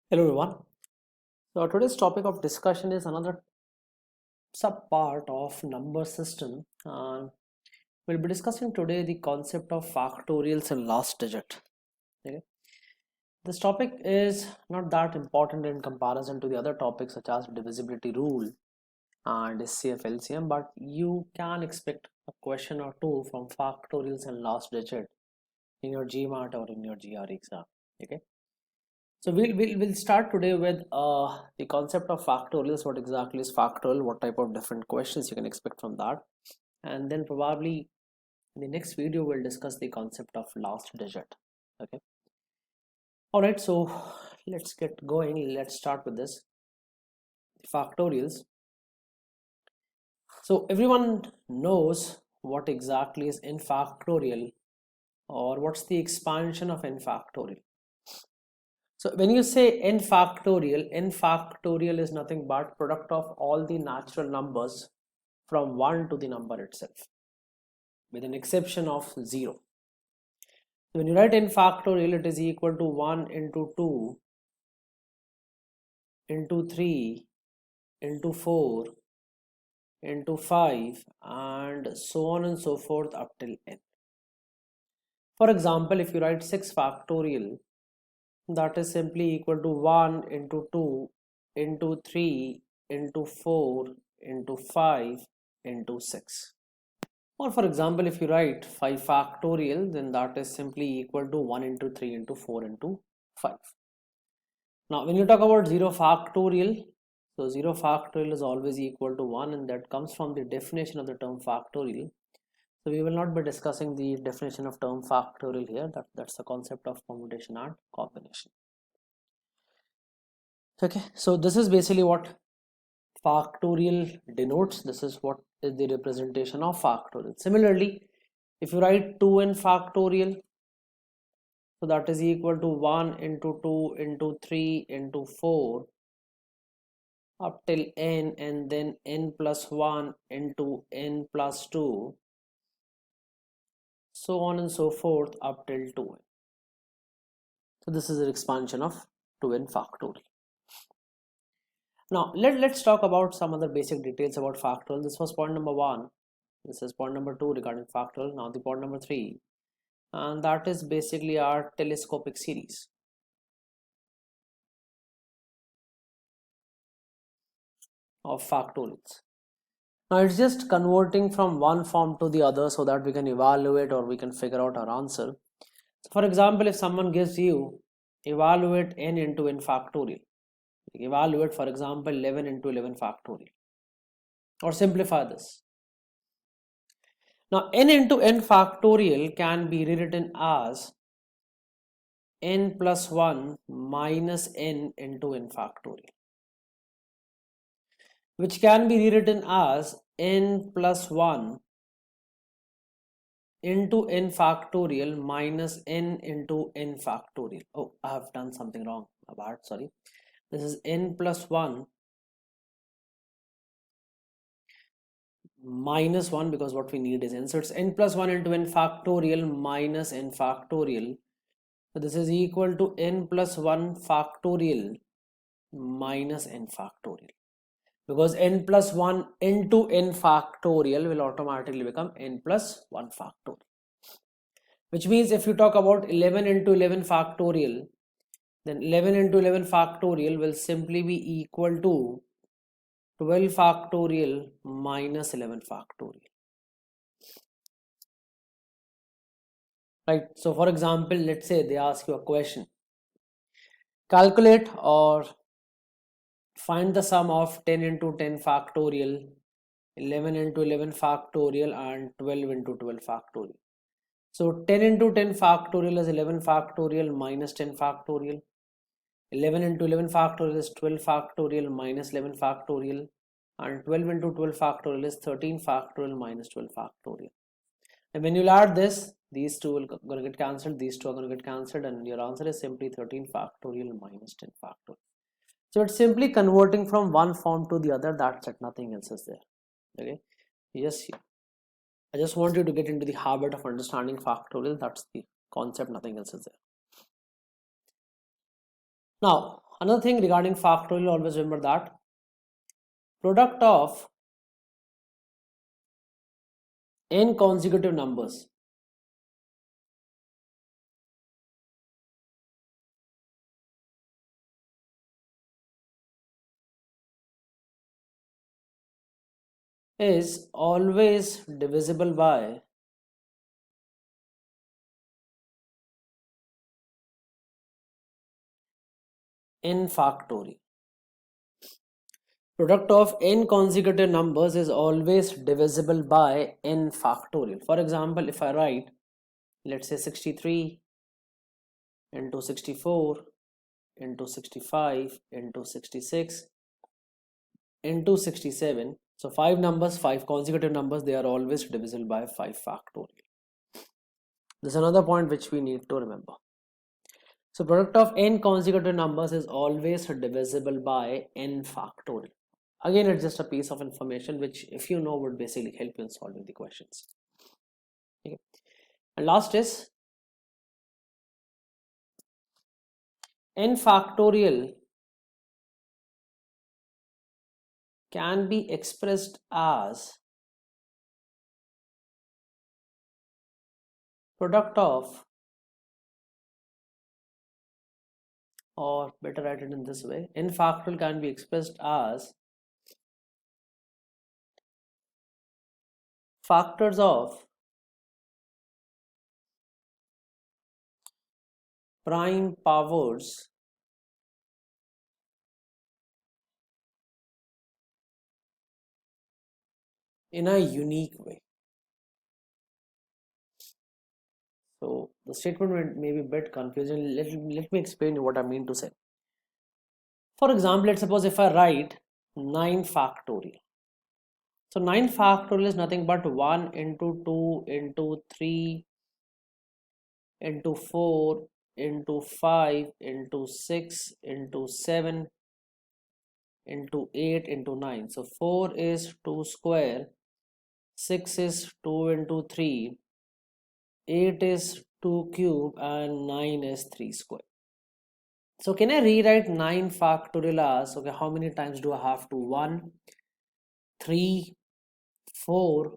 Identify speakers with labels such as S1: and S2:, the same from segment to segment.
S1: Hello everyone. So today's topic of discussion is another sub part of number system. We'll be discussing today the concept of factorials and last digit. Okay. This topic is not that important in comparison to the other topics such as divisibility rule and SCF LCM, but you can expect a question or two from factorials and last digit in your GMAT or in your GRE exam. Okay. So we'll start today with the concept of factorials. What exactly is factorial? What type of different questions you can expect from that, and then probably in the next video we'll discuss the concept of last digit. Okay. All right. So let's get going. Let's start with this factorials. So everyone knows what exactly is n factorial, or what's the expansion of n factorial. So when you say n factorial is nothing but product of all the natural numbers from 1 to the number itself, with an exception of 0. So when you write n factorial, it is equal to 1 into 2 into 3 into 4 into 5 and so on and so forth up till n. For example, if you write 6 factorial, that is simply equal to 1 into 2 into 3 into 4 into 5 into 6. Or for example, if you write 5 factorial, then that is simply equal to 1 into 3 into 4 into 5. Now when you talk about 0 factorial, so 0 factorial is always equal to 1, and that comes from the definition of the term factorial. So we will not be discussing the definition of term factorial here. That's the concept of permutation and combination. Okay, so this is basically what factorial denotes. This is what is the representation of factorial. Similarly, if you write 2n factorial, so that is equal to 1 into 2 into 3 into 4 up till n, and then n plus 1 into n plus 2, so on and so forth up till 2n. So this is an expansion of 2n factorial. Now let's talk about some other basic details about factorial. This was point number 1. This is point number 2 regarding factorial. Now the point number 3, and that is basically our telescopic series. Of factorials. Now it's just converting from one form to the other so that we can evaluate or we can figure out our answer. So for example, if someone gives you evaluate n into n factorial, evaluate for example 11 into 11 factorial, or simplify this. Now n into n factorial can be rewritten as n plus 1 minus n into n factorial, which can be rewritten as n plus 1 into n factorial minus n into n factorial. Oh, I have done something wrong. Bad, sorry. This is n plus 1 minus 1, because what we need is n. So it's n plus 1 into n factorial minus n factorial. So this is equal to n plus 1 factorial minus n factorial, because n plus 1 into n factorial will automatically become n plus 1 factorial. Which means if you talk about 11 into 11 factorial, then 11 into 11 factorial will simply be equal to 12 factorial minus 11 factorial. Right. So for example, let's say they ask you a question. Calculate or find the sum of 10 into 10 factorial, 11 into 11 factorial, and 12 into 12 factorial. So 10 into 10 factorial is 11 factorial minus 10 factorial. 11 into 11 factorial is 12 factorial minus 11 factorial, and 12 into 12 factorial is 13 factorial minus 12 factorial. And when you add this, these two will going to get cancelled, these two are going to get cancelled, and your answer is simply 13 factorial minus 10 factorial. So it's simply converting from one form to the other. That's it, nothing else is there. Okay, I just want you to get into the habit of understanding factorial. That's the concept, nothing else is there. Now Another thing regarding factorial, always remember that product of n consecutive numbers is always divisible by n factorial. Product of n consecutive numbers is always divisible by n factorial. For example, if I write, let's say 63 into 64 into 65 into 66 into 67. So 5 consecutive numbers, they are always divisible by 5 factorial. This is another point which we need to remember. So product of n consecutive numbers is always divisible by n factorial. Again, it's just a piece of information which, if you know, would basically help you in solving the questions. Okay. And last is n factorial can be expressed as product of, or better write it in this way, n factorial can be expressed as factors of prime powers in a unique way. So the statement may be a bit confusing. Let me explain you what I mean to say. For example, let's suppose if I write 9 factorial. So 9 factorial is nothing but 1 into 2 into 3 into 4 into 5 into 6 into 7 into 8 into 9. So 4 is 2 square, 6 is 2 into 3, 8 is 2 cube, and 9 is 3 square. So can I rewrite 9 factorial as, okay, how many times do I have to? 1, 3, 4,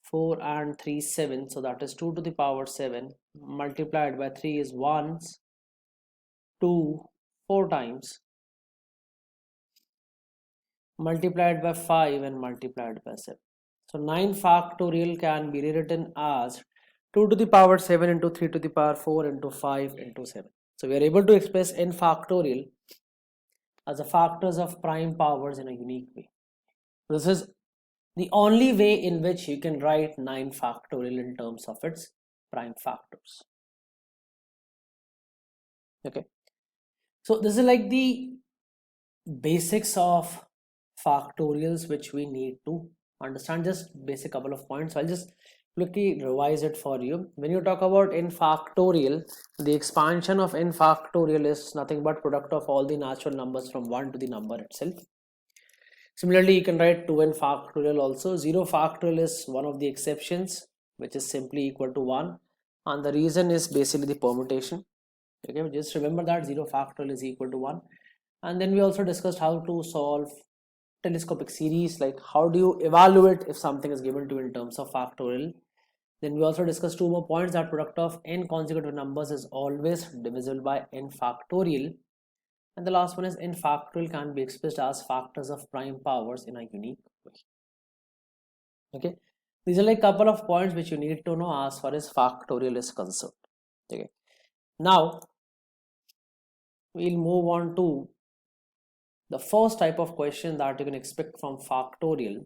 S1: 4 and 3, 7. So that is 2 to the power 7 multiplied by 3 is 1, 2, 4 times multiplied by 5 and multiplied by 7. So 9 factorial can be rewritten as 2 to the power 7 into 3 to the power 4 into 5 into 7. So we are able to express n factorial as the factors of prime powers in a unique way. This is the only way in which you can write 9 factorial in terms of its prime factors. Okay. So this is like the basics of factorials which we need to understand. Just basic couple of points. I'll just quickly revise it for you. When you talk about n factorial, the expansion of n factorial is nothing but product of all the natural numbers from 1 to the number itself. Similarly, you can write 2n factorial also. 0 factorial is one of the exceptions, which is simply equal to 1, and the reason is basically the permutation. Okay, just remember that 0 factorial is equal to 1. And then we also discussed how to solve telescopic series, like how do you evaluate if something is given to you in terms of factorial. Then we also discussed 2 more points, that product of n consecutive numbers is always divisible by n factorial. And the last one is n factorial can be expressed as factors of prime powers in a unique way. Okay, these are like couple of points which you need to know as far as factorial is concerned. Okay, now we'll move on to the first type of question that you can expect from factorial.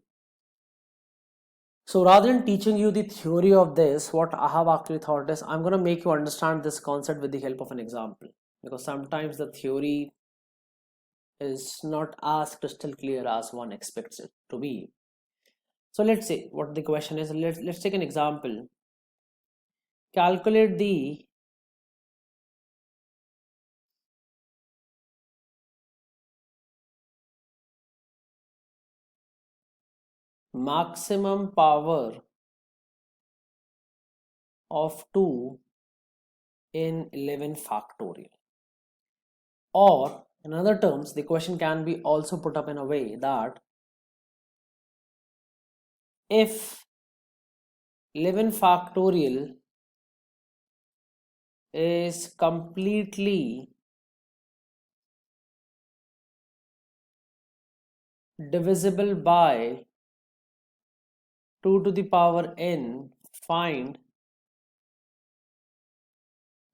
S1: So rather than teaching you the theory of this, what I have actually thought is I'm going to make you understand this concept with the help of an example, because sometimes the theory is not as crystal clear as one expects it to be. So let's say what the question is. Let's take an example. Calculate the maximum power of 2 in 11 factorial. Or in other terms, the question can be also put up in a way that if 11 factorial is completely divisible by 2 to the power n, find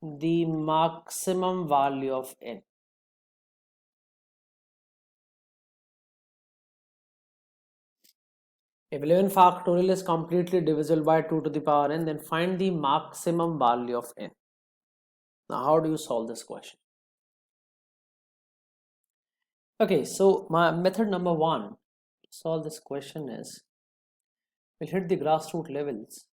S1: the maximum value of n. If 11 factorial is completely divisible by 2 to the power n, then find the maximum value of n. Now, how do you solve this question? Okay, so my method number one to solve this question is we'll hit the grassroots levels.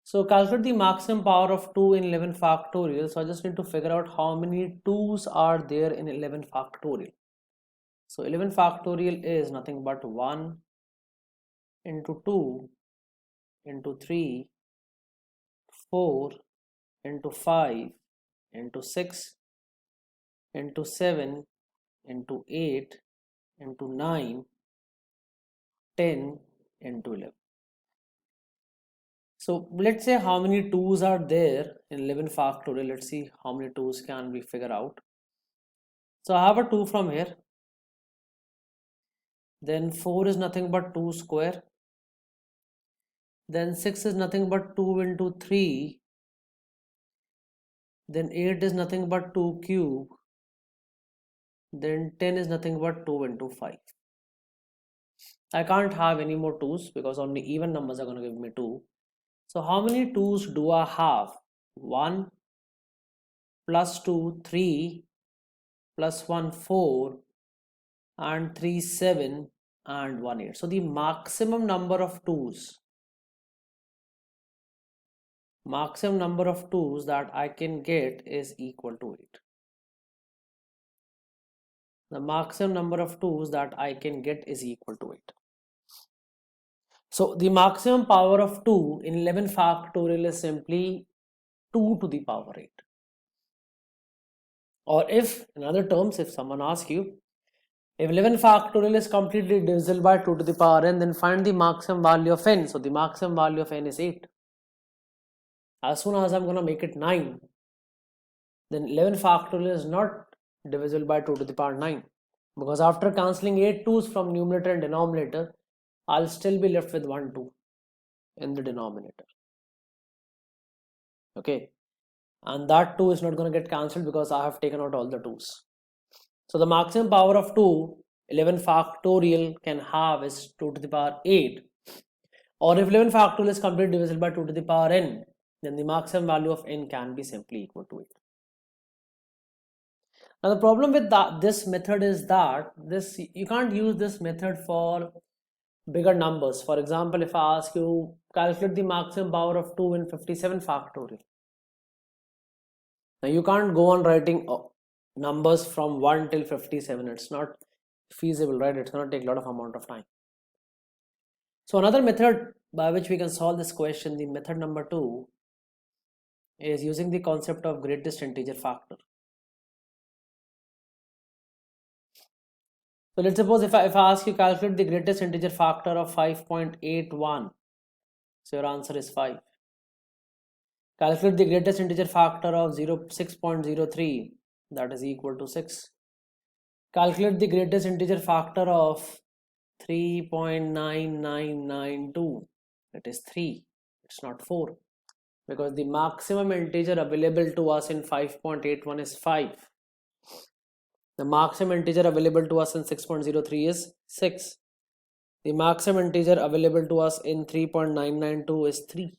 S1: So calculate the maximum power of 2 in 11 factorial. So I just need to figure out how many 2's are there in 11 factorial. So 11 factorial is nothing but 1 into 2 into 3, 4 into 5 into 6 into 7 into 8 into 9, 10 into 11. So let's say how many 2's are there in 11 factorial. Let's see how many 2's can we figure out. So I have a 2 from here. Then 4 is nothing but 2 square. Then 6 is nothing but 2 into 3. Then 8 is nothing but 2 cube. Then 10 is nothing but 2 into 5. I can't have any more 2's because only even numbers are going to give me 2. So how many 2's do I have? 1 plus 2, 3 plus 1, 4 and 3, 7 and 1, 8. So the maximum number of 2's that I can get is equal to 8. The maximum number of 2's that I can get is equal to 8. So the maximum power of 2 in 11 factorial is simply 2 to the power 8. Or if, in other terms, if someone asks you, if 11 factorial is completely divisible by 2 to the power n, then find the maximum value of n. So the maximum value of n is 8. As soon as I'm going to make it 9, then 11 factorial is not divisible by 2 to the power 9. Because after cancelling 8 2's from numerator and denominator, I'll still be left with 1 2 in the denominator. Okay. And that 2 is not going to get cancelled because I have taken out all the 2's. So the maximum power of 2, 11 factorial can have is 2 to the power 8. Or if 11 factorial is completely divisible by 2 to the power n, then the maximum value of n can be simply equal to 8. Now the problem with this method is that you can't use this method for bigger numbers. For example, if I ask you calculate the maximum power of 2 in 57 factorial. Now you can't go on writing numbers from 1 till 57. It's not feasible, right? It's going to take a lot of amount of time. So another method by which we can solve this question, the method number 2, is using the concept of greatest integer factor. So let's suppose if I ask you calculate the greatest integer factor of 5.81, so your answer is 5. Calculate the greatest integer factor of 6.03, that is equal to 6. Calculate the greatest integer factor of 3.9992, it is 3, it's not 4, because the maximum integer available to us in 5.81 is 5. The maximum integer available to us in 6.03 is 6. The maximum integer available to us in 3.992 is 3.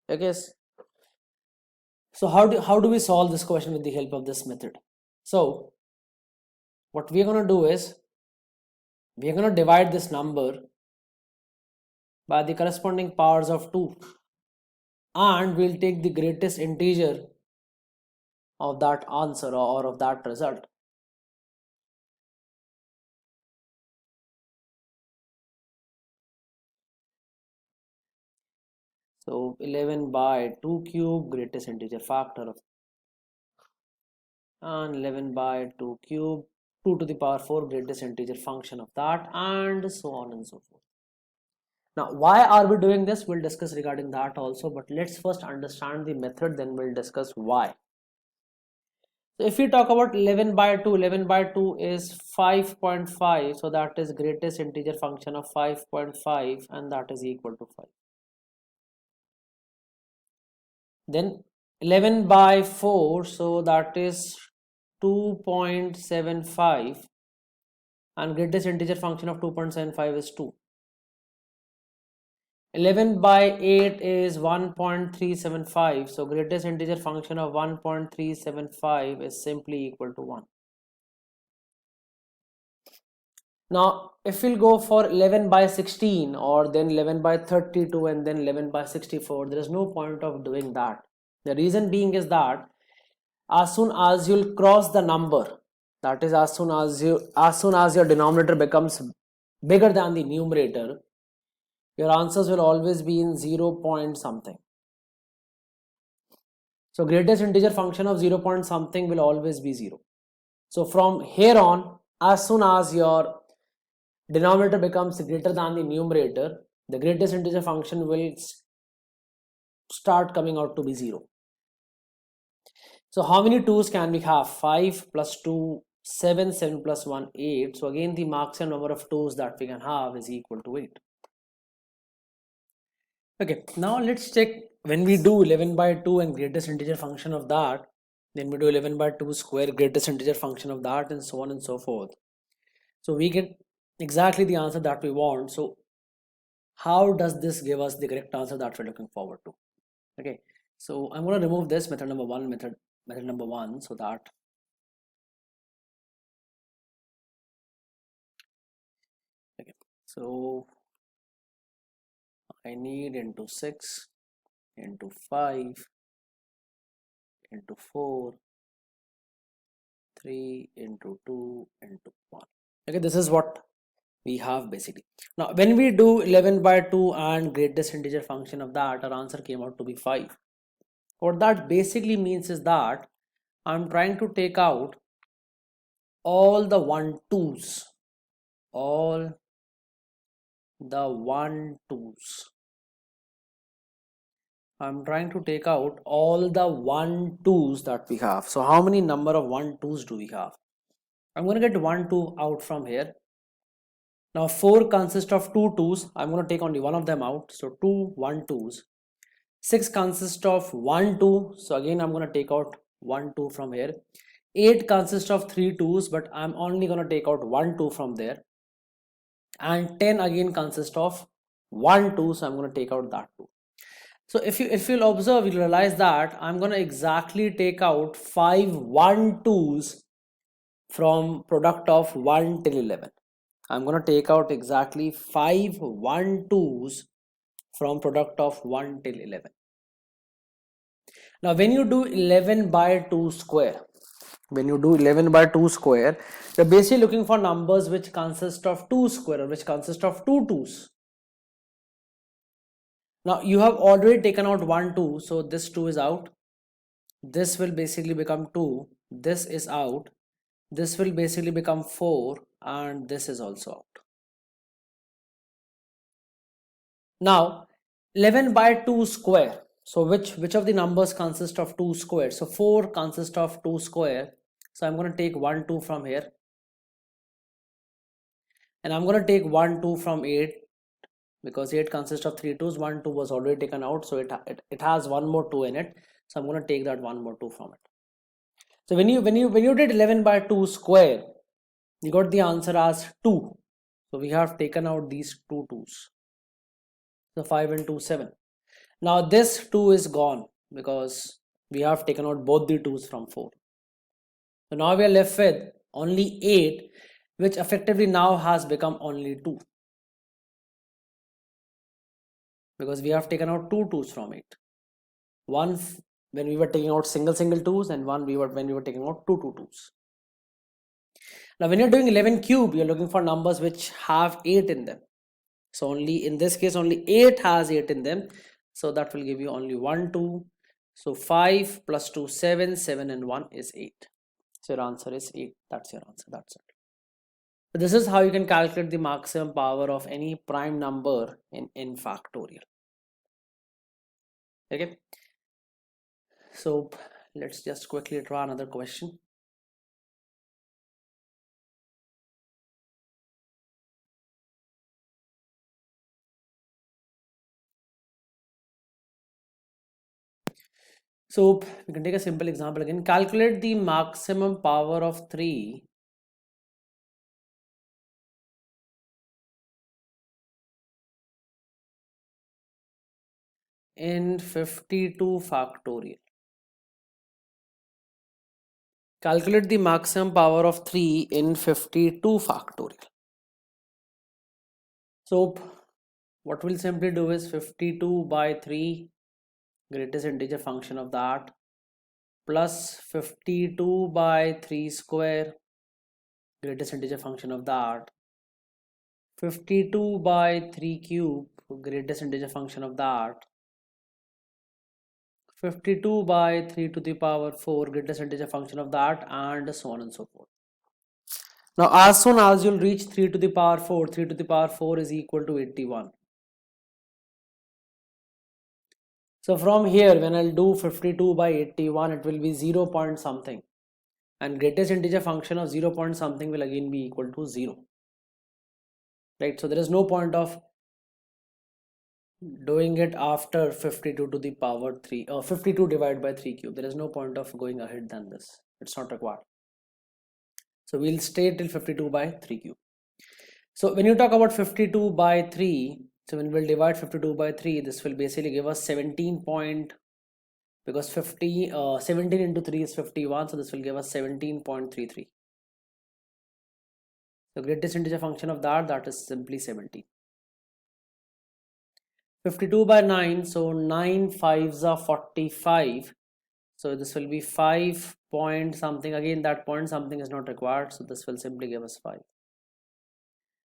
S1: Okay. So how do we solve this question with the help of this method? So what we're going to do is we're going to divide this number by the corresponding powers of 2, and we'll take the greatest integer of that answer or of that result. So 11 by 2 cube, greatest integer factor of and 11 by 2 cube, 2 to the power 4, greatest integer function of that, and so on and so forth. Now, why are we doing this? We'll discuss regarding that also, but let's first understand the method, then we'll discuss why. So if we talk about 11 by 2, 11 by 2 is 5.5, so that is greatest integer function of 5.5, and that is equal to 5. Then 11 by 4, so that is 2.75, and greatest integer function of 2.75 is 2. 11 by 8 is 1.375, so greatest integer function of 1.375 is simply equal to 1. Now if we'll go for 11 by 16 or then 11 by 32 and then 11 by 64, there is no point of doing that. The reason being is that as soon as you'll cross the number, that is as soon as your denominator becomes bigger than the numerator, your answers will always be in 0 point something. So greatest integer function of 0 point something will always be 0. So from here on, as soon as your denominator becomes greater than the numerator, the greatest integer function will start coming out to be 0. So how many 2's can we have? 5 plus 2, 7, 7 plus 1, 8. So again the maximum number of 2's that we can have is equal to 8. Okay, now let's check when we do 11 by 2 and greatest integer function of that, then we do 11 by 2 square, greatest integer function of that, and so on and so forth. So we get exactly the answer that we want. So how does this give us the correct answer that we're looking forward to? Okay, so I'm going to remove this method number 1, method number 1, so that okay, so I need into 6 into 5 into 4, 3 into 2 into 1. Okay, this is what we have basically. Now when we do 11 by 2 and greatest integer function of that, our answer came out to be 5. What that basically means is that I'm trying to take out all the 1-2's, all the 1-2's. I'm trying to take out all the 1-2's that we have. So how many number of 1-2's do we have? I'm going to get 1 2 out from here. Now 4 consists of 2 2's. I'm going to take only one of them out. So 2 1-2's. 6 consists of 1 2. So again I'm going to take out 1 2 from here. 8 consists of 3 2's, but I'm only going to take out 1 2 from there. And 10 again consists of 1 2, so I'm going to take out that 2. So if you'll observe, you'll realize that I'm going to exactly take out 5 1-2's from product of 1 till 11. I'm going to take out exactly 5 1-2's from product of 1 till 11. Now when you do 11 by 2 square, you're basically looking for numbers which consist of 2 square or which consist of 2 2's. Now you have already taken out 1 2, so this 2 is out. This will basically become 2. This is out. This will basically become 4, and this is also out. Now 11 by 2 square. So which of the numbers consist of 2 square? So 4 consists of 2 square. So I'm going to take 1 2 from here. And I'm going to take 1 2 from 8. Because 8 consists of 3 2's, 1 2 was already taken out, so it has one more 2 in it. So I'm going to take that one more 2 from it. So when you did 11 by 2 square, you got the answer as 2. So we have taken out these 2 2's. So 5 and 2 7. Now this 2 is gone because we have taken out both the 2's from 4. So now we are left with only 8, which effectively now has become only 2. Because we have taken out 2 2's from it. One when we were taking out single 2's, and one when we were taking out 2 2's. Now when you're doing 11 cube, you're looking for numbers which have 8 in them. So only in this case only 8 has 8 in them. So that will give you only 1 2. So 5 plus 2 7, 7 and 1 is 8. So your answer is 8. That's your answer. That's it. So this is how you can calculate the maximum power of any prime number in n factorial. Okay. So let's just quickly draw another question. So we can take a simple example again. Calculate the maximum power of 3 in 52 factorial. Calculate the maximum power of 3 in 52 factorial. So what we'll simply do is 52 by 3, greatest integer function of that, plus 52 by 3 square, greatest integer function of that, 52 by 3 cube, greatest integer function of that, 52 by 3 to the power 4, greatest integer function of that, and so on and so forth. Now as soon as you'll reach 3 to the power 4, 3 to the power 4 is equal to 81. So from here, when I'll do 52 by 81, it will be 0 point something, and greatest integer function of 0 point something will again be equal to 0, right? So there is no point of doing it after 52 to the power 3 or 52 divided by 3 cube. There is no point of going ahead than this. It's not required. So we'll stay till 52 by 3 cube. So when you talk about 52 by 3, so when we'll divide 52 by 3, this will basically give us 17 point, because 17 into 3 is 51, so this will give us 17.33. The greatest integer function of that is simply 17. 52 by 9, so 9 5s are 45, so this will be 5 point something. Again, that point something is not required, so this will simply give us 5.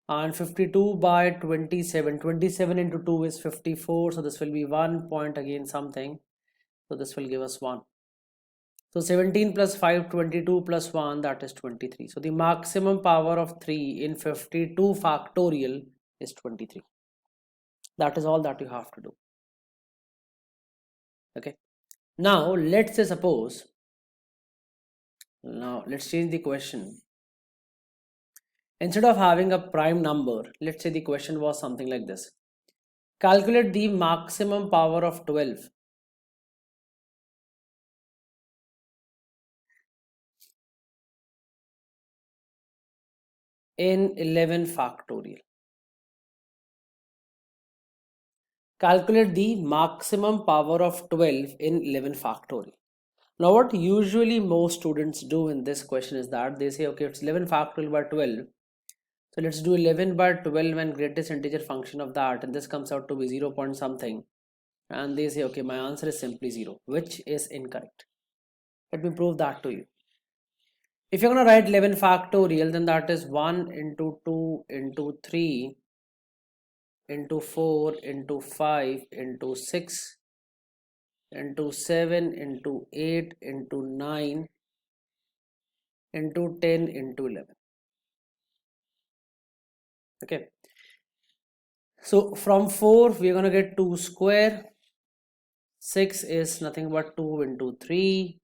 S1: And 52 by 27, 27 into 2 is 54, so this will be 1 point again something, so this will give us 1. So 17 plus 5, 22 plus 1, that is 23. So the maximum power of 3 in 52 factorial is 23. That is all that you have to do. Okay. Now let's say suppose, now let's change the question. Instead of having a prime number, let's say the question was something like this. Calculate the maximum power of 12 in 11 factorial. Calculate the maximum power of 12 in 11 factorial. Now what usually most students do in this question is that they say, okay, it's 11 factorial by 12. So let's do 11 by 12 and greatest integer function of that, and this comes out to be 0 point something. And they say, okay, my answer is simply 0, which is incorrect. Let me prove that to you. If you're going to write 11 factorial, then that is 1 into 2 into 3 into 4 into 5 into 6 into 7 into 8 into 9 into 10 into 11. Okay, so from 4 we're going to get 2 square, 6 is nothing but 2 into 3,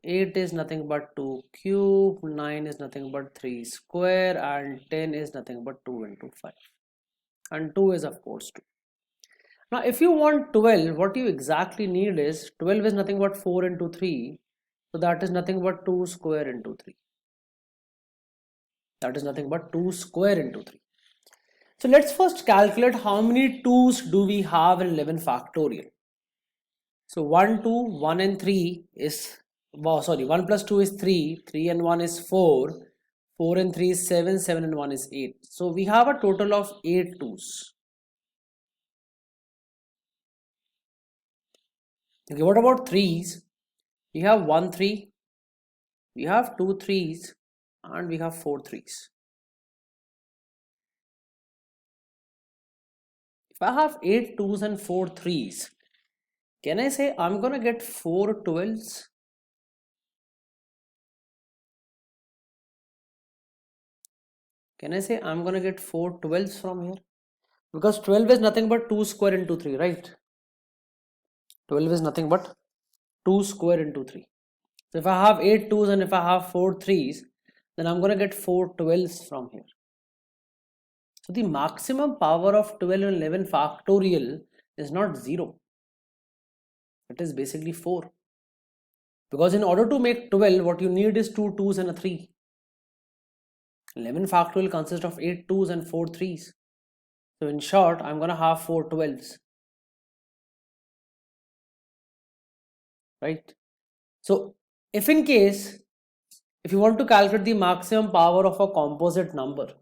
S1: 8 is nothing but 2 cube, 9 is nothing but 3 square, and 10 is nothing but 2 into 5, and 2 is of course 2. Now if you want 12, what you exactly need is 12 is nothing but 4 into 3, so that is nothing but 2 square into 3. That is nothing but 2 square into 3. So let's first calculate how many 2's do we have in 11 factorial. So 1, 2, 1 and 3 is, well, sorry, 1 plus 2 is 3, 3 and 1 is 4, 4 and 3 is 7, 7 and 1 is 8. So we have a total of 8 2's. Okay, what about 3's? We have 1 3, we have 2 3's, and we have 4 3's. If I have 8 2's and 4 3's, can I say I'm gonna get 4 12's? Can I say I'm gonna get 4 12s from here? Because 12 is nothing but 2 square into 3, right? 12 is nothing but 2 square into 3. So if I have 8 2's and if I have 4 3's, then I'm gonna get 4 12s from here. So the maximum power of 12 and 11 factorial is not 0. It is basically 4. Because in order to make 12, what you need is 2 2's and a 3. 11 factorial consists of 8 2's and 4 3's. So in short, I'm going to have 4 12's. Right? So if in case, if you want to calculate the maximum power of a composite number,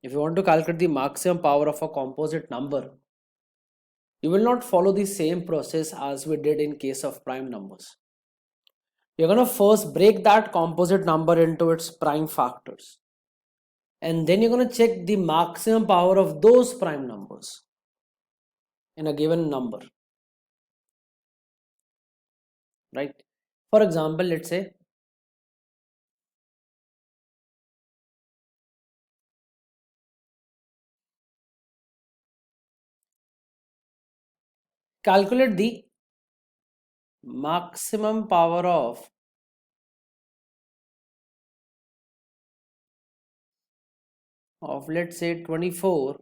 S1: if you want to calculate the maximum power of a composite number, you will not follow the same process as we did in case of prime numbers. You're going to first break that composite number into its prime factors. And then you're going to check the maximum power of those prime numbers in a given number. Right? For example, let's say calculate the maximum power of let's say 24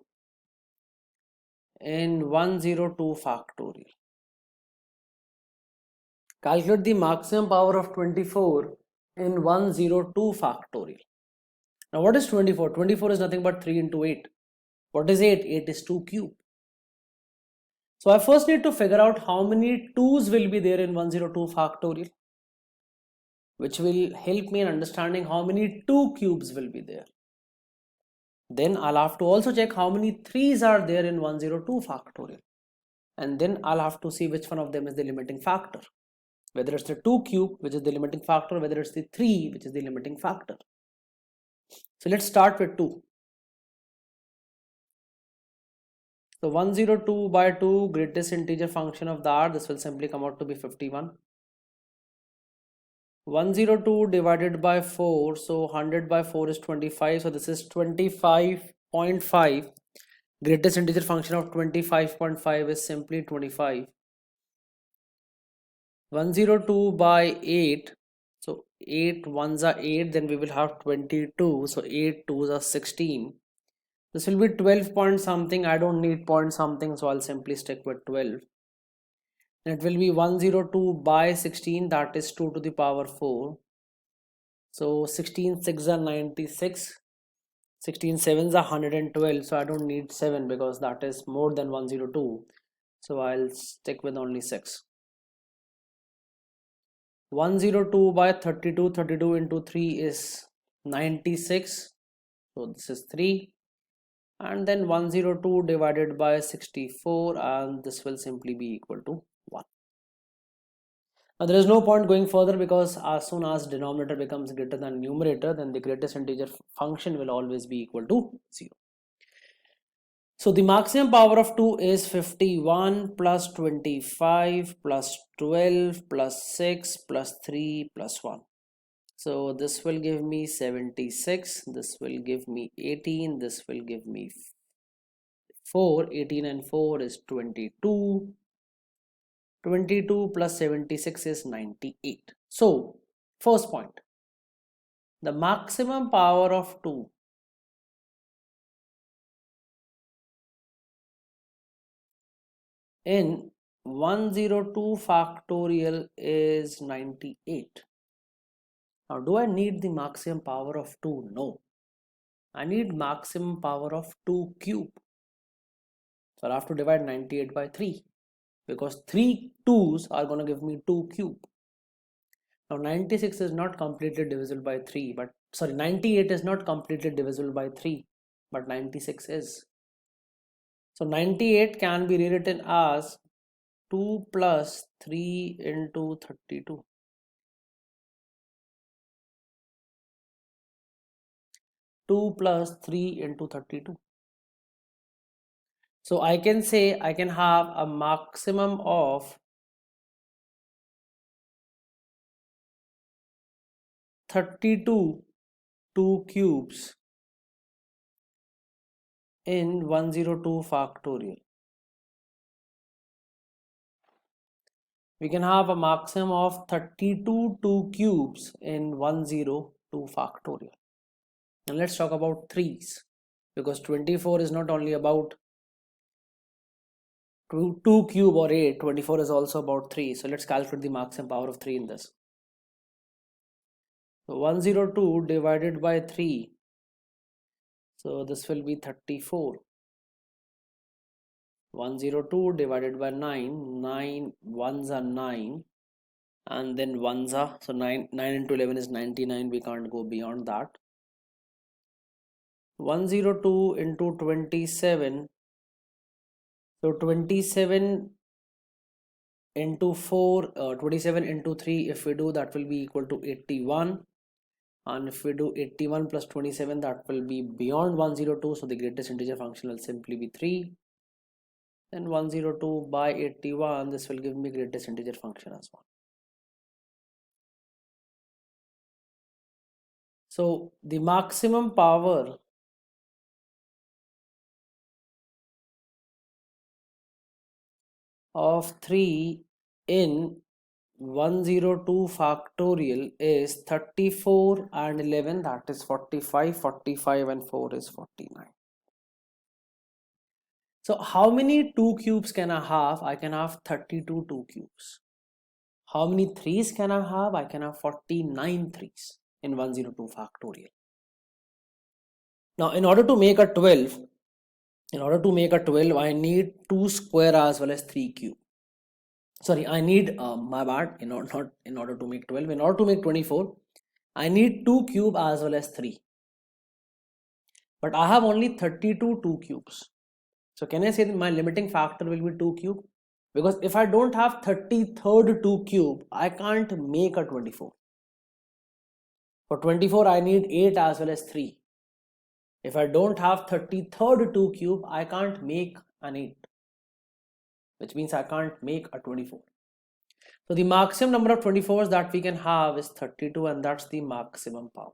S1: in 102 factorial. Calculate the maximum power of 24 in 102 factorial. Now what is 24? 24 is nothing but 3 into 8. What is 8? 8 is 2 cube. So I first need to figure out how many 2's will be there in 102 factorial, which will help me in understanding how many 2 cubes will be there. Then I'll have to also check how many 3's are there in 102 factorial. And then I'll have to see which one of them is the limiting factor. Whether it's the 2 cube, which is the limiting factor, whether it's the 3, which is the limiting factor. So let's start with 2. So 102 by 2, greatest integer function of that, this will simply come out to be 51. 102 divided by 4, so 100 by 4 is 25, so this is 25.5. Greatest integer function of 25.5 is simply 25. 102 by 8, so 8 ones are 8, then we will have 22, so 8 twos are 16. This will be 12 point something. I don't need point something, so I'll simply stick with 12. And it will be 102 by 16, that is 2 to the power 4. So 16 6 are 96, 16 7s are 112, so I don't need 7 because that is more than 102. So I'll stick with only 6. 102 by 32, 32 into 3 is 96, so this is 3. And then 102 divided by 64, and this will simply be equal to 1. Now there is no point going further because as soon as denominator becomes greater than numerator, then the greatest integer function will always be equal to 0. So the maximum power of 2 is 51 plus 25 plus 12 plus 6 plus 3 plus 1. So this will give me 76, this will give me 18, this will give me 4, 18 and 4 is 22, 22 plus 76 is 98. So first point, the maximum power of 2 in 102 factorial is 98. Now do I need the maximum power of 2? No. I need maximum power of 2 cube. So I'll have to divide 98 by 3 because 3 2's are going to give me 2 cube. Now 96 is not completely divisible by 3, but sorry, 98 is not completely divisible by 3, but 96 is. So 98 can be rewritten as 2 plus 3 into 32. 2 plus 3 into 32. So I can say I can have a maximum of 32 2 cubes in 102 factorial. We can have a maximum of 32 2 cubes in 102 factorial. And let's talk about 3's, because 24 is not only about 2 cube or 8, 24 is also about 3. So let's calculate the maximum power of 3 in this. So 102 divided by 3. So this will be 34. 102 divided by 9. 9 ones are 9. And then ones are, so 9 into 11 is 99. We can't go beyond that. 102 into 27. So 27 into 4, 27 into 3, if we do, that will be equal to 81. And if we do 81 plus 27, that will be beyond 102. So the greatest integer function will simply be 3. Then 102 by 81, this will give me greatest integer function as well. So the maximum power of 3 in 102 factorial is 34 and 11, that is 45. 45 and 4 is 49. So how many 2 cubes can I have? I can have 32 2 cubes. How many 3's can I have? I can have 49 3's in 102 factorial. Now in order to make a 12, I need 2 square as well as 3 cube. Sorry, I need, my bad, not in order to make 12. In order to make 24, I need 2 cube as well as 3. But I have only 32 2 cubes. So can I say that my limiting factor will be 2 cube? Because if I don't have 33rd 2 cube, I can't make a 24. For 24, I need 8 as well as 3. If I don't have 33rd 2 cube, I can't make an 8. Which means I can't make a 24. So the maximum number of 24s that we can have is 32, and that's the maximum power.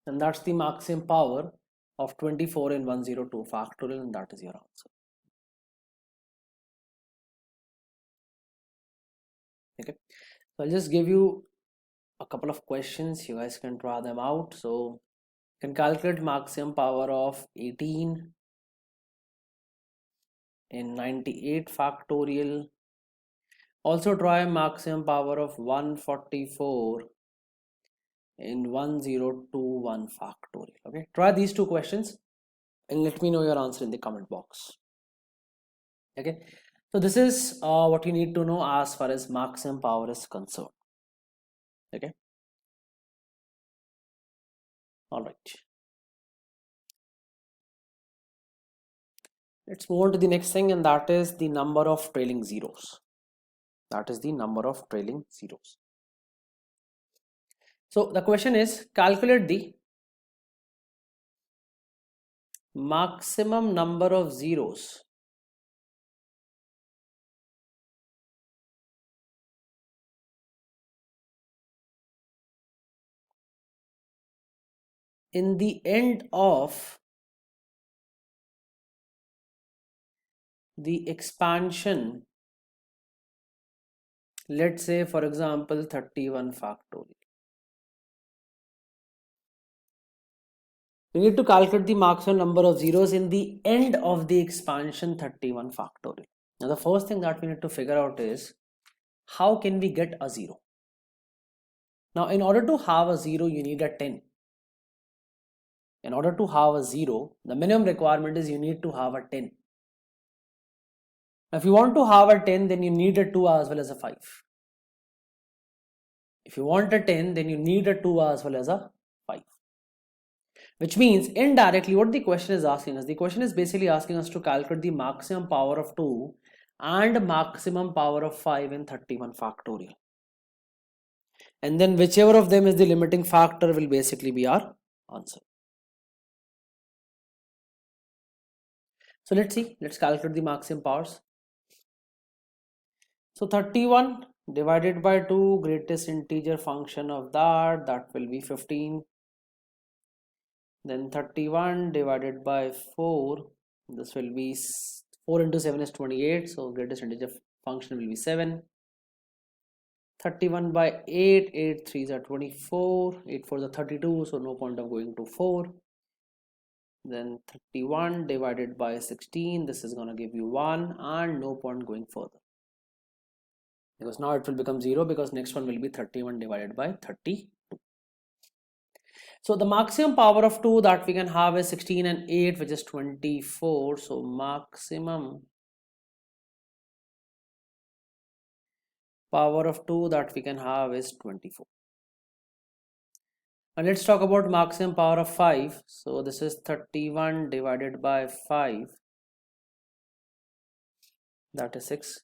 S1: And that's the maximum power of 24 in 102 factorial, and that is your answer. Okay, so I'll just give you a couple of questions. You guys can try them out. So you can calculate maximum power of 18 in 98 factorial. Also try maximum power of 144 in 1021 factorial. Okay, try these two questions and let me know your answer in the comment box. Okay, so this is what you need to know as far as maximum power is concerned. Okay, all right, let's move on to the next thing, and that is the number of trailing zeros. So the question is, calculate the maximum number of zeros in the end of the expansion. Let's say, for example, 31 factorial. We need to calculate the maximum number of zeros in the end of the expansion 31 factorial. Now the first thing that we need to figure out is, how can we get a 0? Now in order to have a 0, you need a 10. In order to have a 0, the minimum requirement is you need to have a 10. If you want to have a 10, then you need a 2 as well as a 5. If you want a 10, then you need a 2 as well as a 5. Which means indirectly what the question is asking us, the question is basically asking us to calculate the maximum power of 2 and maximum power of 5 in 31 factorial. And then whichever of them is the limiting factor will basically be our answer. So let's see, let's calculate the maximum powers. So 31 divided by 2, greatest integer function of that will be 15. Then 31 divided by 4, this will be 4 into 7 is 28, so greatest integer function will be 7. 31 by 8, 8 3s are 24, 8 4s are 32, so no point of going to 4. Then 31 divided by 16, this is going to give you 1, and no point going further, because now it will become 0, because next one will be 31 divided by 32. So the maximum power of 2 that we can have is 16 and 8, which is 24. So maximum power of 2 that we can have is 24. And let's talk about maximum power of 5. So this is 31 divided by 5, that is 6.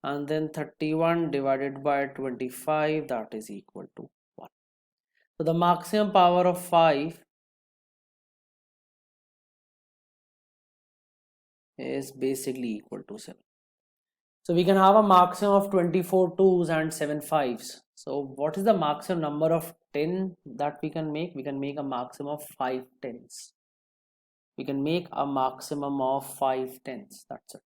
S1: And then 31 divided by 25, that is equal to 1. So the maximum power of 5 is basically equal to 7. So we can have a maximum of 24 2s and 7 5s. So what is the maximum number of 10 that we can make? We can make a maximum of 5 10s. We can make a maximum of 5 10s. That's it.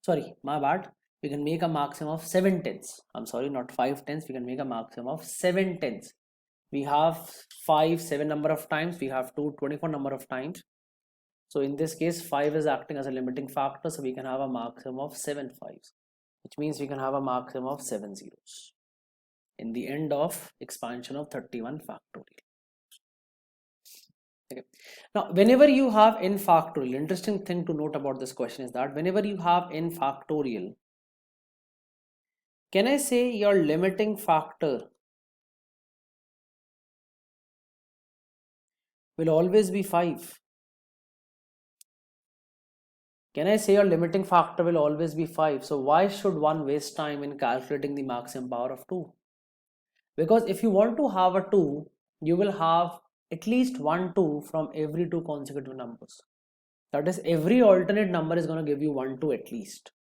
S1: Sorry, my bad. We can make a maximum of 7 10s. I'm sorry, not 5 10s. We can make a maximum of 7 10s. We have 5 7 number of times. We have 2 24 number of times. So in this case, 5 is acting as a limiting factor, so we can have a maximum of 7 5s, which means we can have a maximum of 7 zeros in the end of expansion of 31 factorial. Okay. Now, whenever you have n factorial, interesting thing to note about this question is that whenever you have n factorial, can I say your limiting factor will always be 5? Can I say your limiting factor will always be 5? So why should one waste time in calculating the maximum power of 2? Because if you want to have a 2, you will have at least 1 2 from every 2 consecutive numbers. That is, every alternate number is going to give you 1 2 at least.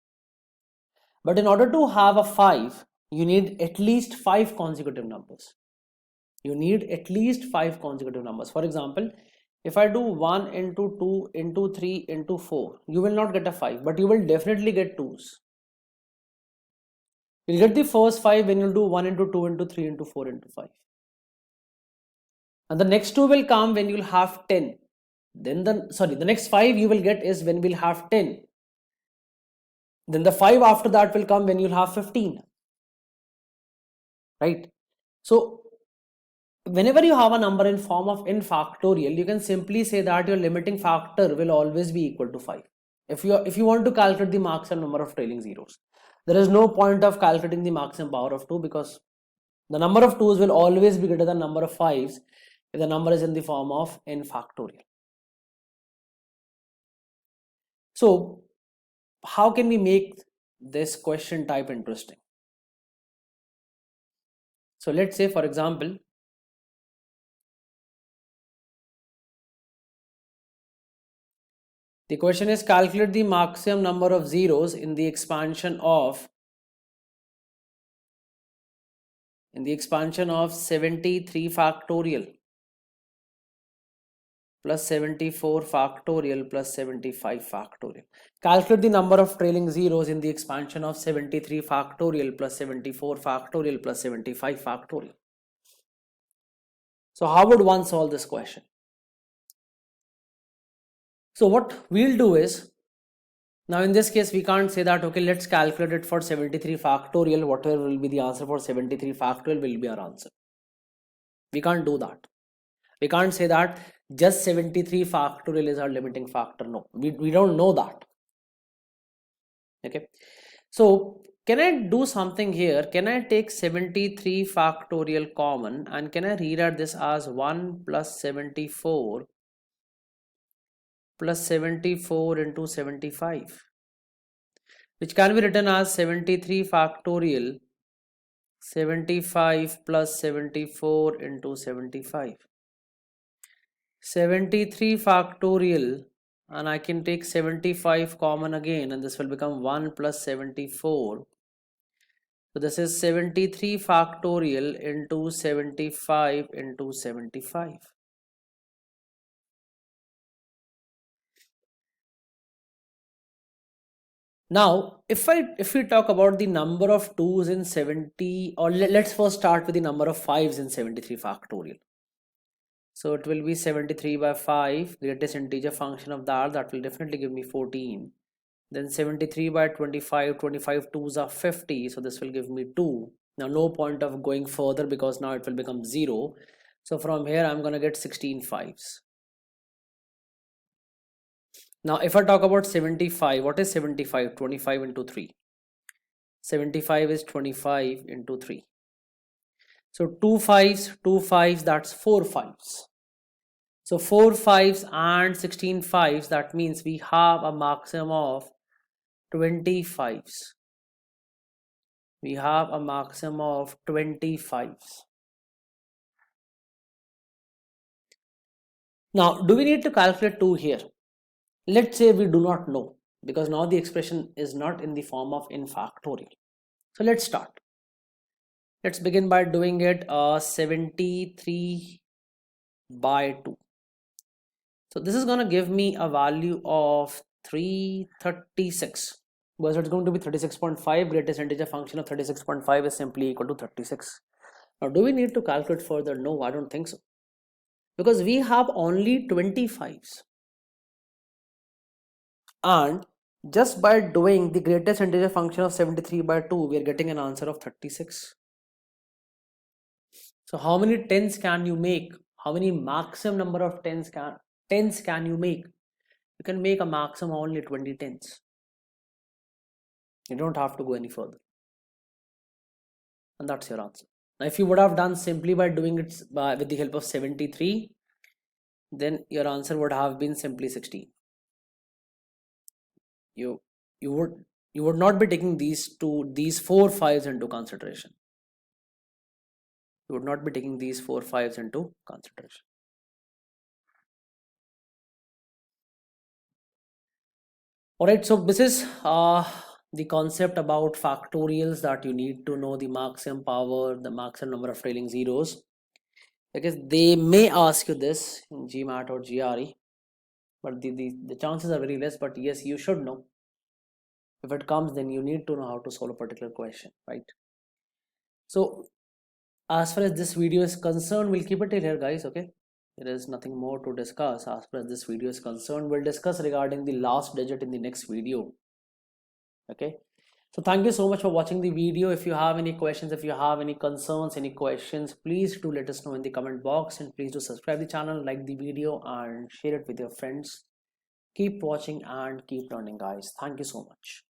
S1: But in order to have a 5, you need at least 5 consecutive numbers. You need at least 5 consecutive numbers. For example, if I do 1 into 2 into 3 into 4, you will not get a 5, but you will definitely get 2s. You'll get the first 5 when you do 1 into 2 into 3 into 4 into 5. And the next 2 will come when you'll have 10. Then the next 5 you will get is when we'll have 10. Then the 5 after that will come when you'll have 15. Right? So whenever you have a number in form of n factorial, you can simply say that your limiting factor will always be equal to 5. If you want to calculate the maximum number of trailing zeros, there is no point of calculating the maximum power of 2, because the number of 2's will always be greater than number of 5's if the number is in the form of n factorial. So how can we make this question type interesting? So let's say, for example, the question is calculate the maximum number of zeros in the expansion of 73 factorial plus 74 factorial plus 75 factorial. Calculate the number of trailing zeros in the expansion of 73 factorial plus 74 factorial plus 75 factorial. So how would one solve this question? So what we'll do is, now in this case we can't say that okay, let's calculate it for 73 factorial, whatever will be the answer for 73 factorial will be our answer. We can't do that. We can't say that just 73 factorial is our limiting factor. No, we don't know that. Okay, so can I do something here? Can I take 73 factorial common, and can I rewrite this as 1 plus 74 plus 74 into 75, which can be written as 73 factorial 75 plus 74 into 75. 73 factorial, and I can take 75 common again, and this will become 1 plus 74. So this is 73 factorial into 75 into 75. Now, if we talk about the number of 2's in 70, or let's first start with the number of 5's in 73 factorial. So it will be 73 by 5, greatest integer function of that will definitely give me 14. Then 73 by 25, 25 2's are 50, so this will give me 2. Now no point of going further because now it will become 0. So from here I'm gonna get 16 5's. Now if I talk about 75, what is 75? 25 into 3. 75 is 25 into 3. So 2 5's, that's 4 5's. So 4 5's and 16 5's, that means we have a maximum of 20 5's. We have a maximum of 20 5's. Now, do we need to calculate 2 here? Let's say we do not know, because now the expression is not in the form of in factorial. So let's start. Let's begin by doing it 73 by 2. So this is going to give me a value of 336, because it's going to be 36.5. Greatest integer function of 36.5 is simply equal to 36. Now do we need to calculate further? No, I don't think so, because we have only 25's, and just by doing the greatest integer function of 73 by 2 we are getting an answer of 36. So how many tens can you make? How many maximum number of tens can you make? You can make a maximum only 20 tens. You don't have to go any further, and that's your answer. Now if you would have done simply by doing it with the help of 73, then your answer would have been simply 16. You would not be taking these 4 5's into consideration. You would not be taking these 4 5's into consideration. Alright, so this is the concept about factorials, that you need to know the maximum power, the maximum number of trailing zeros, because they may ask you this in GMAT or GRE, but the chances are very less. But yes, you should know. If it comes, then you need to know how to solve a particular question, right? So as far as this video is concerned, we'll keep it till here, guys. Okay, there is nothing more to discuss as far as this video is concerned. We'll discuss regarding the last digit in the next video. Okay, so thank you so much for watching the video. If you have any questions, if you have any concerns, any questions, please do let us know in the comment box, and please do subscribe the channel, like the video, and share it with your friends. Keep watching and keep learning, guys. Thank you so much.